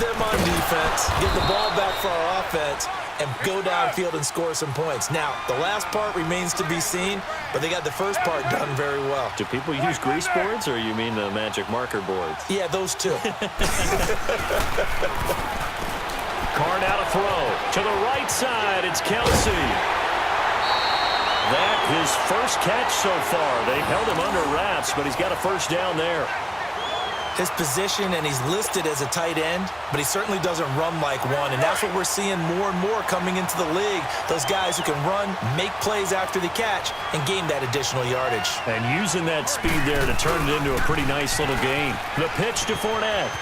them on defense, get the ball back for our offense, and go downfield and score some points. Now, the last part remains to be seen, but they got the first part done very well. Do people use grease boards, or you mean the magic marker boards? Yeah, those two. Card out a throw. To the right side, it's Kelsey. That his first catch so far. They held him under wraps, but he's got a first down there. His position, and he's listed as a tight end, but he certainly doesn't run like one, and that's what we're seeing more and more coming into the league. Those guys who can run, make plays after the catch, and gain that additional yardage. And using that speed there to turn it into a pretty nice little gain. The pitch to Fournette.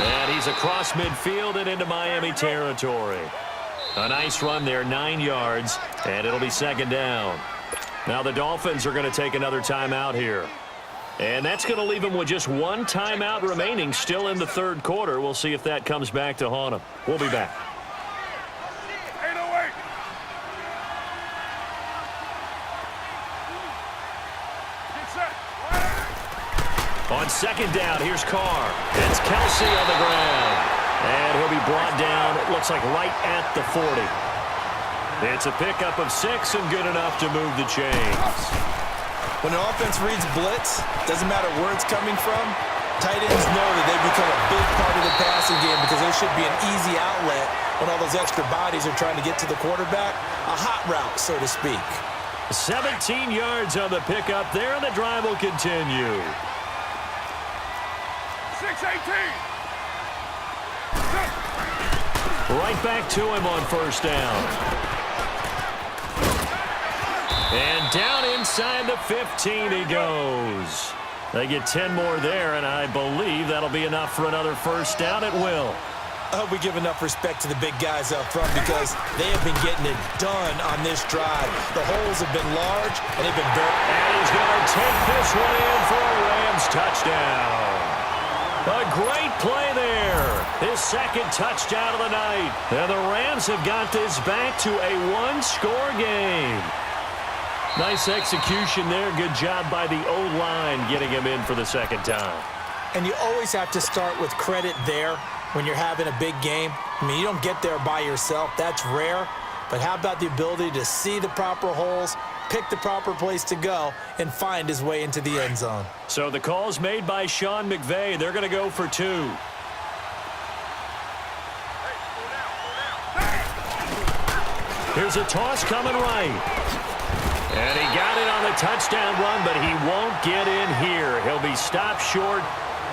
And he's across midfield and into Miami territory. A nice run there, 9 yards, and it'll be second down. Now the Dolphins are going to take another timeout here. And that's going to leave them with just one timeout remaining still in the third quarter. We'll see if that comes back to haunt them. We'll be back. On second down, here's Carr. It's Kelsey on the ground. And he'll be brought down, it looks like right at the 40. It's a pickup of 6 and good enough to move the chains. When an offense reads blitz, doesn't matter where it's coming from, tight ends know that they become a big part of the passing game because there should be an easy outlet when all those extra bodies are trying to get to the quarterback. A hot route, so to speak. 17 yards on the pickup there, and the drive will continue. 6-18. Right back to him on first down. And down inside the 15 he goes. They get 10 more there, and I believe that'll be enough for another first down. It will. I hope we give enough respect to the big guys up front because they have been getting it done on this drive. The holes have been large, and they've been built. And he's going to take this one in for a Rams touchdown. A great play there. His second touchdown of the night. And the Rams have got this back to a one-score game. Nice execution there. Good job by the O-line getting him in for the second time. And you always have to start with credit there when you're having a big game. I mean, you don't get there by yourself. That's rare. But how about the ability to see the proper holes, pick the proper place to go, and find his way into the end zone? So the call's made by Sean McVay. They're going to go for 2. Here's a toss coming right. And he got it on the touchdown run, but he won't get in here. He'll be stopped short,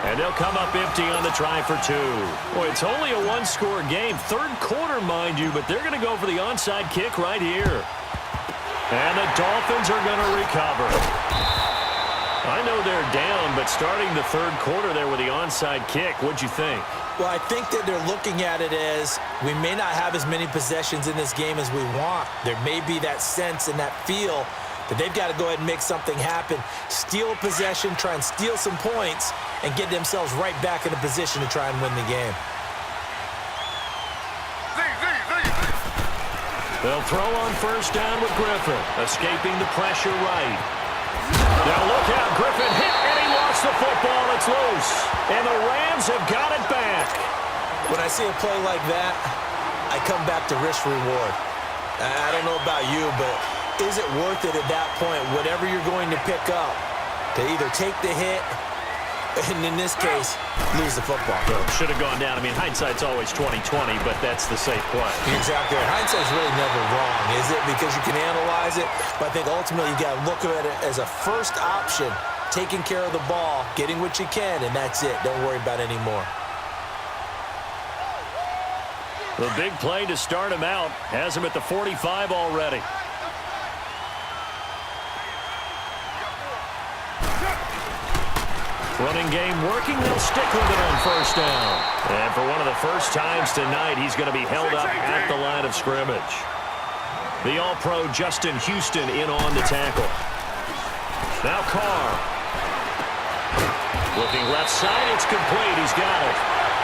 and they'll come up empty on the try for 2. Boy, it's only a one-score game. Third quarter, mind you, but they're going to go for the onside kick right here. And the Dolphins are going to recover. I know they're down, but starting the third quarter there with the onside kick, what'd you think? Well, I think that they're looking at it as we may not have as many possessions in this game as we want. There may be that sense and that feel that they've got to go ahead and make something happen, steal possession, try and steal some points, and get themselves right back in a position to try and win the game. They'll throw on first down with Griffin, escaping the pressure right. Now look out, Griffin hit, and he lost the football. It's loose, and the Rams have got it back. When I see a play like that, I come back to risk-reward. I don't know about you, but is it worth it at that point, whatever you're going to pick up, to either take the hit, and in this case, lose the football? Should have gone down. I mean, hindsight's always 20/20, but that's the safe play. Exactly. Hindsight's really never wrong, is it? Because you can analyze it, but I think ultimately you got to look at it as a first option, taking care of the ball, getting what you can, and that's it. Don't worry about any more. The big play to start him out has him at the 45 already. Running game working. They'll stick with it on first down. And for one of the first times tonight, he's going to be held up at the line of scrimmage. The All-Pro Justin Houston in on the tackle. Now Carr. Looking left side. It's complete. He's got it.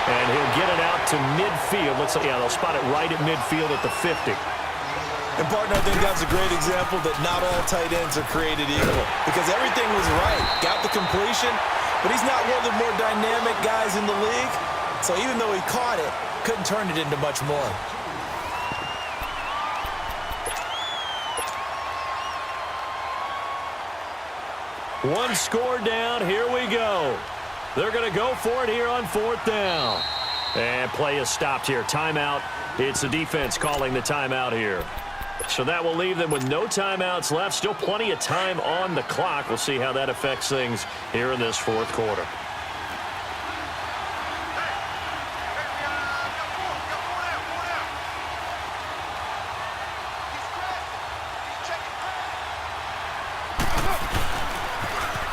And he'll get it out to midfield. Looks like, yeah, they'll spot it right at midfield at the 50. And, partner, I think that's a great example that not all tight ends are created equal because everything was right. Got the completion, but he's not one of the more dynamic guys in the league. So even though he caught it, couldn't turn it into much more. One score down. Here we go. They're going to go for it here on fourth down. And play is stopped here. Timeout. It's the defense calling the timeout here. So that will leave them with no timeouts left. Still plenty of time on the clock. We'll see how that affects things here in this fourth quarter.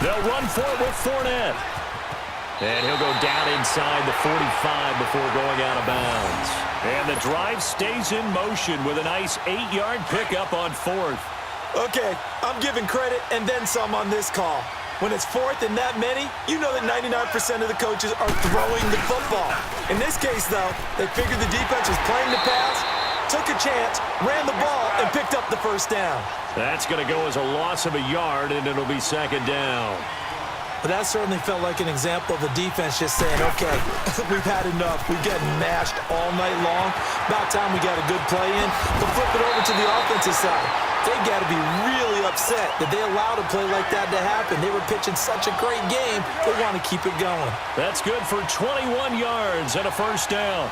They'll run for it with Fournette. And he'll go down inside the 45 before going out of bounds. And the drive stays in motion with a nice 8-yard pickup on fourth. Okay, I'm giving credit and then some on this call. When it's fourth and that many, you know that 99% of the coaches are throwing the football. In this case, though, they figured the defense was playing the pass, took a chance, ran the ball, and picked up the first down. That's going to go as a loss of a yard, and it'll be second down. But that certainly felt like an example of the defense just saying, okay, we've had enough. We've gotten mashed all night long. About time we got a good play in. But flip it over to the offensive side. They got to be really upset that they allowed a play like that to happen. They were pitching such a great game, they want to keep it going. That's good for 21 yards and a first down.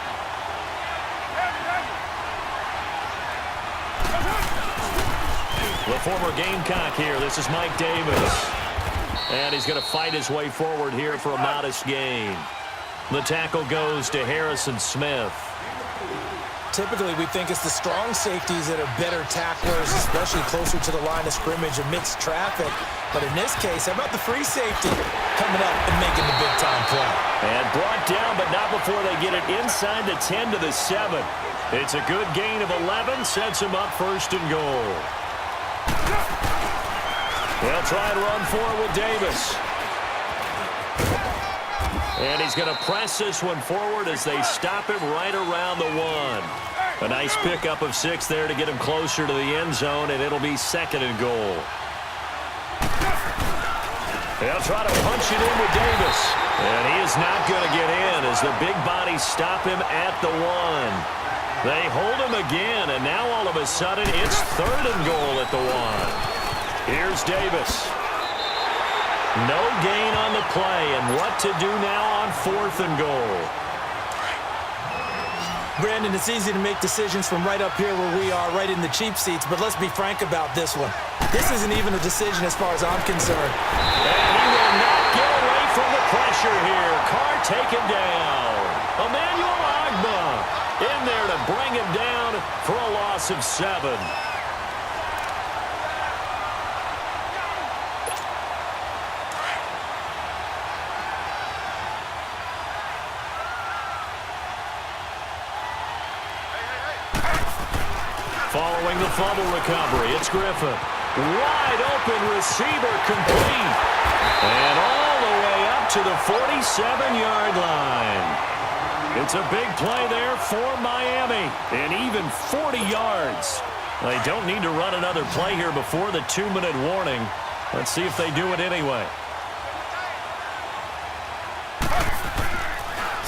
The former Gamecock here. This is Mike Davis. And he's going to fight his way forward here for a modest gain. The tackle goes to Harrison Smith. Typically, we think it's the strong safeties that are better tacklers, especially closer to the line of scrimmage amidst traffic. But in this case, how about the free safety coming up and making the big-time play? And brought down, but not before they get it inside the 10 to the 7. It's a good gain of 11, sets him up first and goal. They'll try and run for it with Davis. And he's going to press this one forward as they stop him right around the 1. A nice pickup of 6 there to get him closer to the end zone, and it'll be second and goal. They'll try to punch it in with Davis. And he is not going to get in as the big bodies stop him at the 1. They hold him again, and now all of a sudden it's third and goal at the 1. Here's Davis. No gain on the play, and what to do now on fourth and goal. Brandon, it's easy to make decisions from right up here where we are, right in the cheap seats, but let's be frank about this one. This isn't even a decision as far as I'm concerned. And he will not get away from the pressure here. Carr taken down. Emmanuel Agba in there to bring him down for a loss of 7. Following the fumble recovery, it's Griffin. Wide open receiver complete. And all the way up to the 47-yard line. It's a big play there for Miami. And even 40 yards. They don't need to run another play here before the 2-minute warning. Let's see if they do it anyway.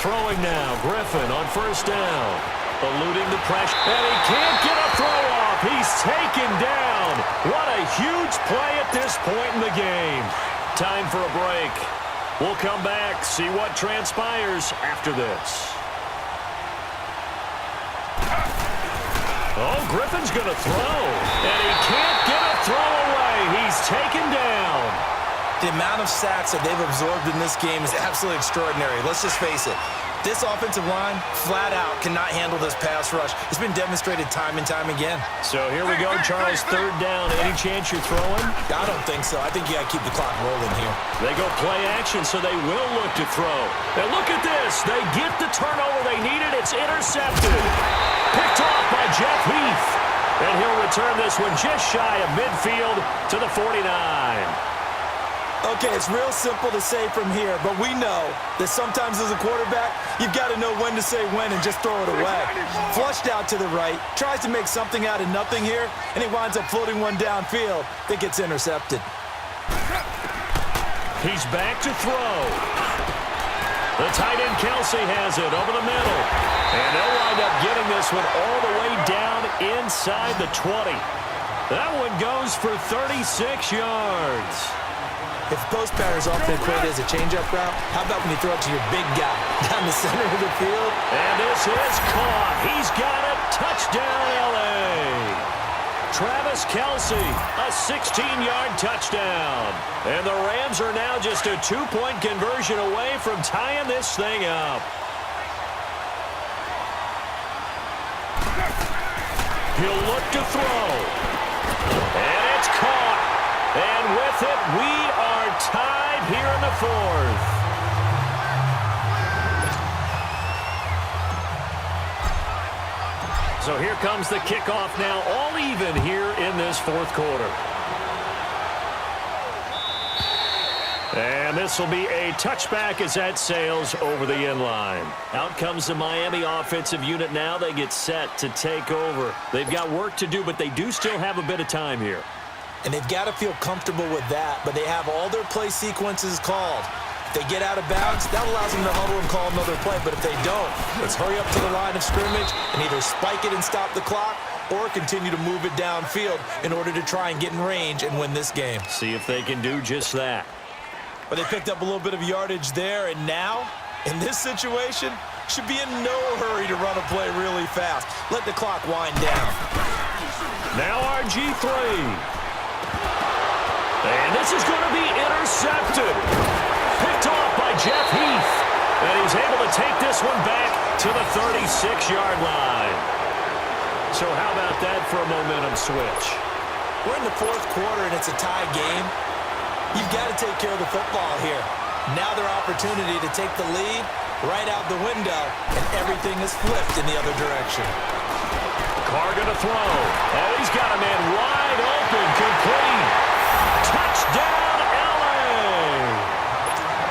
Throwing now, Griffin on first down. Eluding the pressure, and he can't get a throw off. He's taken down. What a huge play at this point in the game. Time for a break. We'll come back, see what transpires after this. Oh, Griffin's going to throw, and he can't get a throw away. He's taken down. The amount of sacks that they've absorbed in this game is absolutely extraordinary. Let's just face it. This offensive line, flat out, cannot handle this pass rush. It's been demonstrated time and time again. So here we go, Charles, third down. Any chance you're throwing? I don't think so. I think you got to keep the clock rolling here. They go play action, so they will look to throw. And look at this. They get the turnover they needed. It's intercepted. Picked off by Jeff Heath. And he'll return this one just shy of midfield to the 49. Okay, it's real simple to say from here, but we know that sometimes as a quarterback, you've got to know when to say when and just throw it away. Flushed out to the right, tries to make something out of nothing here, and he winds up floating one downfield that gets intercepted. He's back to throw. The tight end Kelsey has it over the middle. And they'll wind up getting this one all the way down inside the 20. That one goes for 36 yards. If post pattern is often equated as a change-up route, how about when you throw it to your big guy down the center of the field? And this is caught. He's got it. Touchdown, L.A. Travis Kelsey, a 16-yard touchdown. And the Rams are now just a 2-point conversion away from tying this thing up. He'll look to throw. And it's caught. And with it, we are tied here in the fourth. So here comes the kickoff now, all even here in this fourth quarter. And this will be a touchback as that sails over the end line. Out comes the Miami offensive unit now. They get set to take over. They've got work to do, but they do still have a bit of time here. And they've got to feel comfortable with that, but they have all their play sequences called. If they get out of bounds, that allows them to huddle and call another play. But if they don't, let's hurry up to the line of scrimmage and either spike it and stop the clock or continue to move it downfield in order to try and get in range and win this game. See if they can do just that. But they picked up a little bit of yardage there, and now, in this situation, should be in no hurry to run a play really fast. Let the clock wind down. Now RG3. And this is going to be intercepted. Picked off by Jeff Heath. And he's able to take this one back to the 36-yard line. So how about that for a momentum switch? We're in the fourth quarter, and it's a tie game. You've got to take care of the football here. Now their opportunity to take the lead right out the window, and everything is flipped in the other direction. Carr going to throw. Oh, he's got a man wide open, complete. Touchdown, L.A.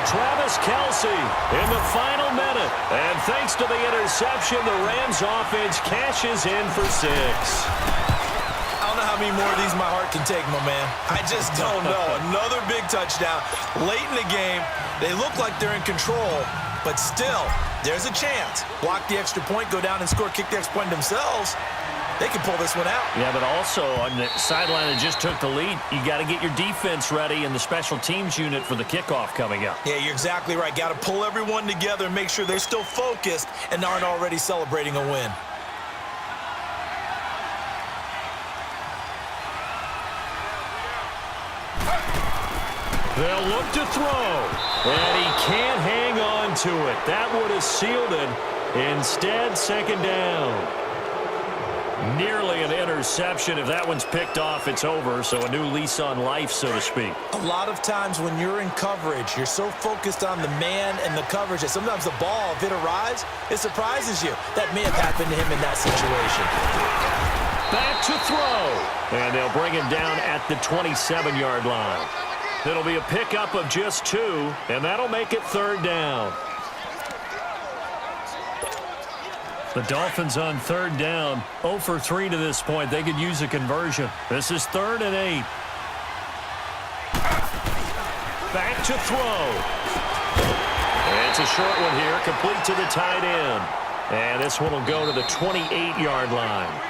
Travis Kelsey in the final minute. And thanks to the interception, the Rams offense cashes in for 6. I don't know how many more of these my heart can take, my man. I just don't know. Another big touchdown late in the game. They look like they're in control, but still, there's a chance. Block the extra point, go down and score, kick the extra point themselves. They can pull this one out. Yeah, but also on the sideline that just took the lead, you got to get your defense ready and the special teams unit for the kickoff coming up. Yeah, you're exactly right. Got to pull everyone together and make sure they're still focused and aren't already celebrating a win. They'll look to throw, and he can't hang on to it. That would have sealed it. Instead, second down. Nearly an interception. If that one's picked off, it's over, so a new lease on life, so to speak. A lot of times when you're in coverage, you're so focused on the man and the coverage that sometimes the ball, if it arrives, it surprises you. That may have happened to him in that situation. Back to throw, and they'll bring him down at the 27-yard line. It'll be a pickup of just 2, and that'll make it third down. The Dolphins on third down, 0 for 3 to this point. They could use a conversion. This is 3rd and 8. Back to throw. And it's a short one here, complete to the tight end. And this one will go to the 28-yard line.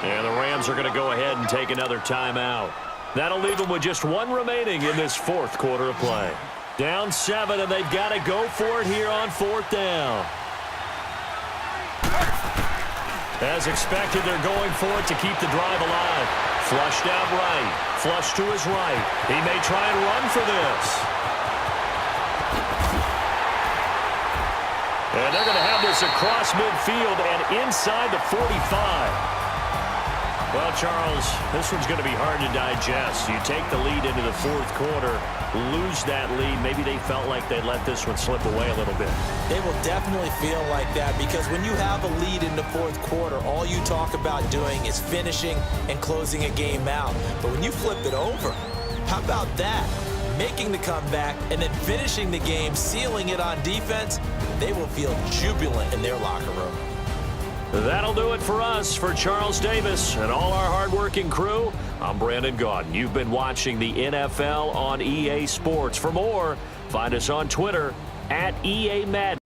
And the Rams are going to go ahead and take another timeout. That'll leave them with just 1 remaining in this fourth quarter of play. Down 7, and they've got to go for it here on 4th down. As expected, they're going for it to keep the drive alive. Flushed out right. Flush to his right. He may try and run for this. And they're going to have this across midfield and inside the 45. Well, Charles, this one's going to be hard to digest. You take the lead into the fourth quarter, lose that lead. Maybe they felt like they let this one slip away a little bit. They will definitely feel like that because when you have a lead in the fourth quarter, all you talk about doing is finishing and closing a game out. But when you flip it over, how about that? Making the comeback and then finishing the game, sealing it on defense, they will feel jubilant in their locker room. That'll do it for us. For Charles Davis and all our hardworking crew, I'm Brandon Gaudin. You've been watching the NFL on EA Sports. For more, find us on Twitter at EA Madden.